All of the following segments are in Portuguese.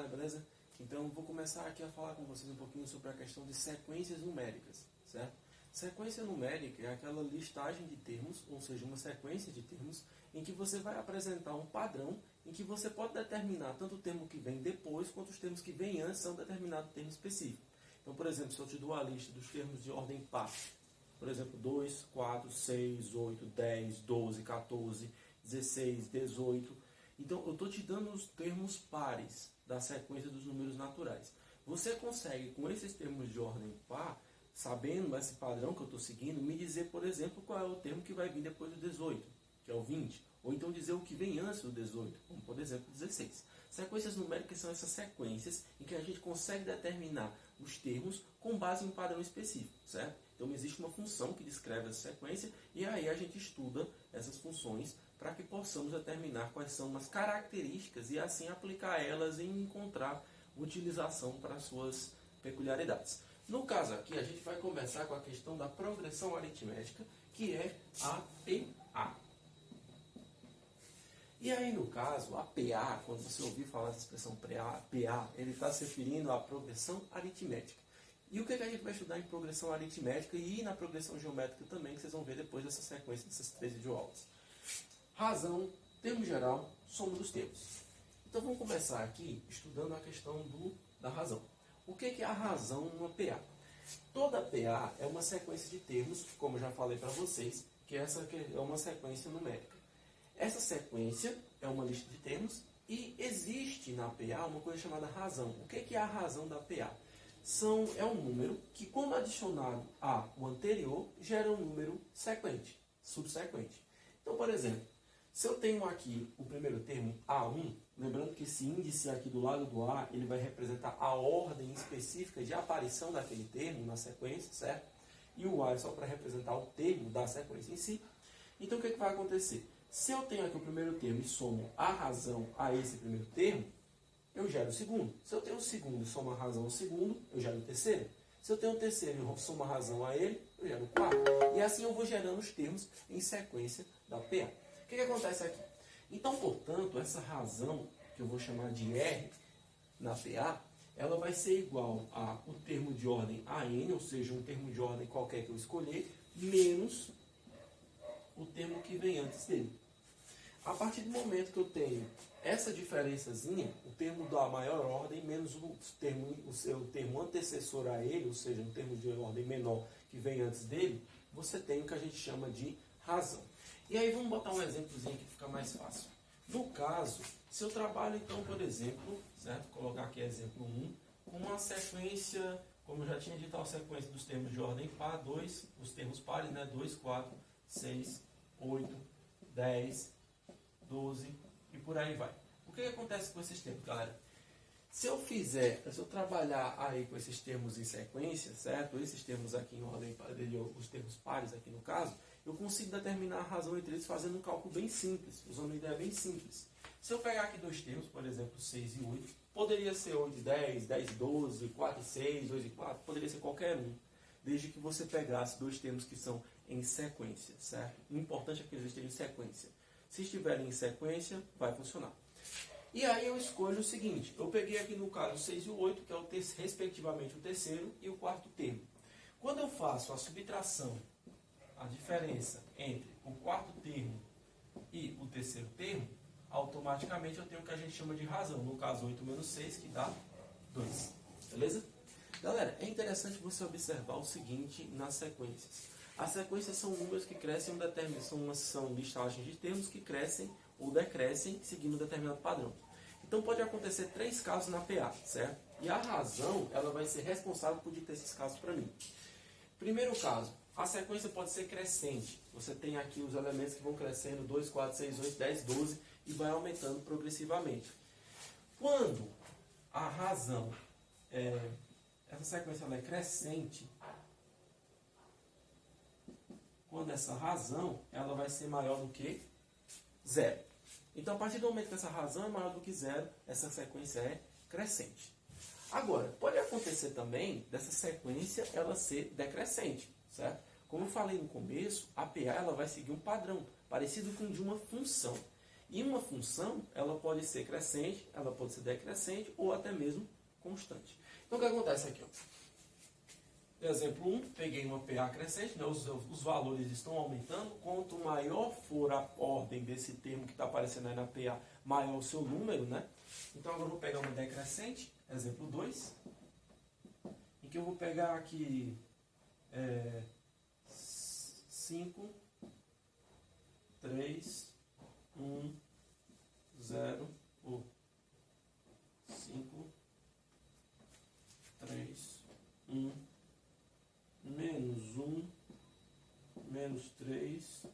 galera, beleza? Então vou começar aqui a falar com vocês um pouquinho sobre a questão de sequências numéricas, certo? Sequência numérica é aquela listagem de termos, ou seja, uma sequência de termos, em que você vai apresentar um padrão em que você pode determinar tanto o termo que vem depois, quanto os termos que vêm antes são determinado termo específico. Então, por exemplo, se eu te dou a lista dos termos de ordem par, por exemplo, 2, 4, 6, 8, 10, 12, 14, 16, 18. Então, eu estou te dando os termos pares da sequência dos números naturais. Você consegue, com esses termos de ordem par, sabendo esse padrão que eu estou seguindo, me dizer, por exemplo, qual é o termo que vai vir depois do 18, que é o 20. Ou então dizer o que vem antes do 18, como por exemplo 16. Sequências numéricas são essas sequências em que a gente consegue determinar os termos com base em um padrão específico, certo? Então existe uma função que descreve essa sequência e aí a gente estuda essas funções para que possamos determinar quais são as características e assim aplicar elas e encontrar utilização para suas peculiaridades. No caso aqui, a gente vai começar com a questão da progressão aritmética, que é a PA. E aí, no caso, a PA, quando você ouvir falar essa expressão PA, ele está se referindo à progressão aritmética. E o que a gente vai estudar em progressão aritmética e na progressão geométrica também, que vocês vão ver depois dessa sequência dessas 13 videoaulas. Razão, termo geral, soma dos termos. Então vamos começar aqui estudando a questão da razão. O que é a razão numa PA? Toda PA é uma sequência de termos, como eu já falei para vocês, que essa é uma sequência numérica. Essa sequência é uma lista de termos e existe na PA uma coisa chamada razão. O que é a razão da PA? É um número que, como adicionado ao anterior, gera um número sequente, subsequente. Então, por exemplo, se eu tenho aqui o primeiro termo A1, lembrando que esse índice aqui do lado do A, ele vai representar a ordem específica de aparição daquele termo na sequência, certo? E o A é só para representar o termo da sequência em si. Então, o que vai acontecer? Se eu tenho aqui o primeiro termo e somo a razão a esse primeiro termo, eu gero o segundo. Se eu tenho o segundo e somo a razão ao segundo, eu gero o terceiro. Se eu tenho o terceiro e somo a razão a ele, eu gero o quarto. E assim eu vou gerando os termos em sequência da PA. O que acontece aqui? Então, portanto, essa razão, que eu vou chamar de R na PA, ela vai ser igual ao termo de ordem AN, ou seja, um termo de ordem qualquer que eu escolher, menos o termo que vem antes dele. A partir do momento que eu tenho essa diferençazinha, o termo da maior ordem menos o seu termo antecessor a ele, ou seja, um termo de ordem menor que vem antes dele, você tem o que a gente chama de razão. E aí vamos botar um exemplozinho aqui que fica mais fácil. No caso, se eu trabalho então, por exemplo, certo? Vou colocar aqui exemplo 1, com uma sequência, como eu já tinha dito, a sequência dos termos de ordem par, os termos pares, né? 2, 4, 6, 8, 10, 12 e por aí vai. O que acontece com esses termos, galera? Se eu trabalhar aí com esses termos em sequência, certo? Esses termos aqui em ordem, os termos pares aqui no caso, eu consigo determinar a razão entre eles fazendo um cálculo bem simples, usando uma ideia bem simples. Se eu pegar aqui dois termos, por exemplo, 6 e 8, poderia ser 8 e 10, 10 e 12, 4 e 6, 2 e 4, poderia ser qualquer um, desde que você pegasse dois termos que são em sequência, certo? O importante é que eles estejam em sequência. Se estiverem em sequência, vai funcionar. E aí eu escolho o seguinte, eu peguei aqui no caso o 6 e o 8, que é respectivamente o terceiro e o quarto termo. Quando eu faço a subtração, a diferença entre o quarto termo e o terceiro termo, automaticamente eu tenho o que a gente chama de razão. No caso, 8 menos 6, que dá 2. Beleza? Galera, é interessante você observar o seguinte nas sequências. As sequências são números que crescem, são listagens de termos que crescem ou decrescem seguindo um determinado padrão. Então pode acontecer 3 casos na PA, certo? E a razão, ela vai ser responsável por ditar esses casos para mim. Primeiro caso, a sequência pode ser crescente. Você tem aqui os elementos que vão crescendo, 2, 4, 6, 8, 10, 12, e vai aumentando progressivamente. Quando a razão, essa sequência ela é crescente, quando essa razão ela vai ser maior do que 0. Então, a partir do momento que essa razão é maior do que 0, essa sequência é crescente. Agora, pode acontecer também dessa sequência ela ser decrescente, certo? Como eu falei no começo, a PA ela vai seguir um padrão, parecido com o de uma função. E uma função, ela pode ser crescente, ela pode ser decrescente ou até mesmo constante. Então o que acontece aqui? Ó? Exemplo 1, peguei uma PA crescente, né? Os valores estão aumentando. Quanto maior for a ordem desse termo que está aparecendo aí na PA, maior o seu número, né? Então agora eu vou pegar uma decrescente, exemplo 2, em que eu vou pegar aqui 5, 3, 1, 0, 5, 3, 1, menos 1, menos 3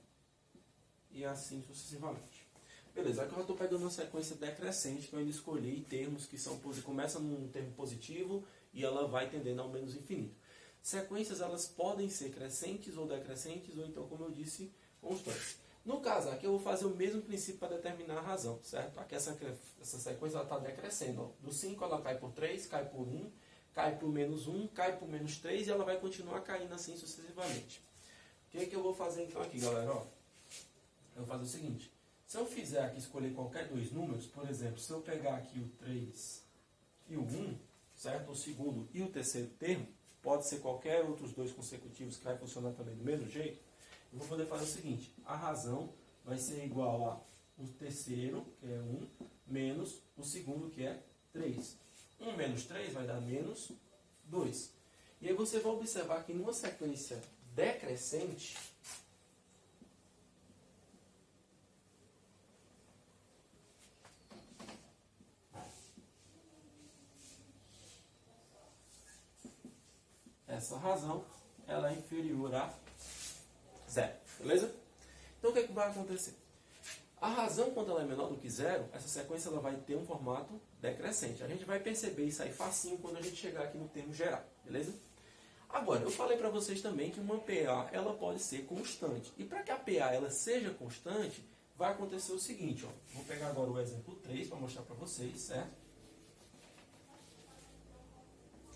e assim sucessivamente. Beleza, aqui eu estou pegando uma sequência decrescente que eu ainda escolhi termos que começam num termo positivo e ela vai tendendo ao menos infinito. Sequências elas podem ser crescentes ou decrescentes ou então, como eu disse, constantes. No caso aqui eu vou fazer o mesmo princípio para determinar a razão, certo? Aqui essa sequência está decrescendo. Ó. Do 5 ela cai por 3, cai por 1, cai por menos 1, cai por menos 3 e ela vai continuar caindo assim sucessivamente. O que é que eu vou fazer então aqui, galera? Ó, eu vou fazer o seguinte. Se eu fizer aqui escolher qualquer dois números, por exemplo, se eu pegar aqui o 3 e o 1, certo? O segundo e o terceiro termo, pode ser qualquer outros dois consecutivos que vai funcionar também do mesmo jeito. Eu vou poder fazer o seguinte, a razão vai ser igual a o terceiro, que é 1, menos o segundo, que é 3. 1 menos 3 vai dar menos 2. E aí você vai observar que numa sequência decrescente, essa razão ela é inferior a 0. Beleza? Então o que é que vai acontecer? A razão, quando ela é menor do que 0, essa sequência ela vai ter um formato decrescente. A gente vai perceber isso aí facinho quando a gente chegar aqui no termo geral. Beleza? Agora, eu falei para vocês também que uma PA ela pode ser constante. E para que a PA ela seja constante, vai acontecer o seguinte. Ó. Vou pegar agora o exemplo 3 para mostrar para vocês, certo?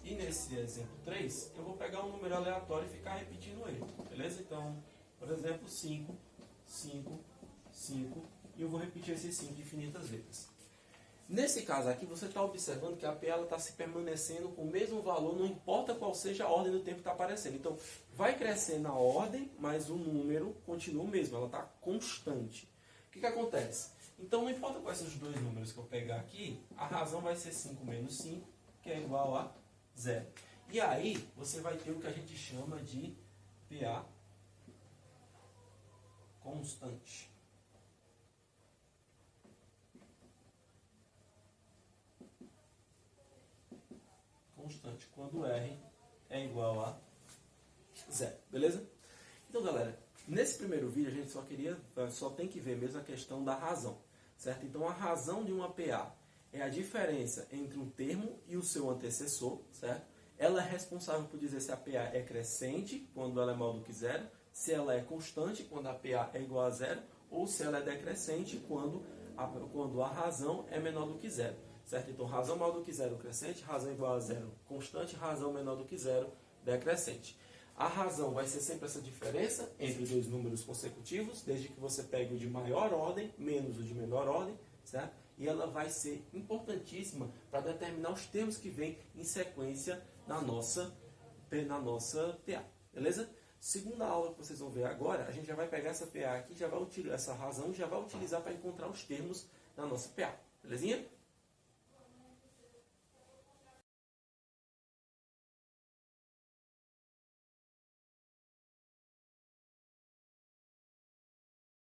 E nesse exemplo 3, eu vou pegar um número aleatório e ficar repetindo ele. Beleza? Então, por exemplo, 5, 5, 5, e eu vou repetir esse 5 infinitas vezes. Nesse caso aqui, você está observando que a PA está se permanecendo com o mesmo valor, não importa qual seja a ordem do tempo que está aparecendo. Então, vai crescendo a ordem, mas o número continua o mesmo, ela está constante. O que acontece? Então, não importa quais são os dois números que eu pegar aqui, a razão vai ser 5 menos 5, que é igual a 0. E aí, você vai ter o que a gente chama de PA constante. Constante, quando R é igual a 0. Beleza? Então, galera, nesse primeiro vídeo a gente só tem que ver mesmo a questão da razão. Certo? Então, a razão de uma PA é a diferença entre um termo e o seu antecessor, certo? Ela é responsável por dizer se a PA é crescente, quando ela é maior do que 0, se ela é constante, quando a PA é igual a 0, ou se ela é decrescente, quando a razão é menor do que 0. Certo? Então, razão maior do que 0, crescente, razão igual a 0, constante, razão menor do que 0, decrescente. A razão vai ser sempre essa diferença entre dois números consecutivos, desde que você pegue o de maior ordem, menos o de menor ordem, certo? E ela vai ser importantíssima para determinar os termos que vêm em sequência na nossa PA. Beleza? Segunda aula que vocês vão ver agora, a gente já vai pegar essa PA aqui, essa razão já vai utilizar para encontrar os termos na nossa PA. Belezinha?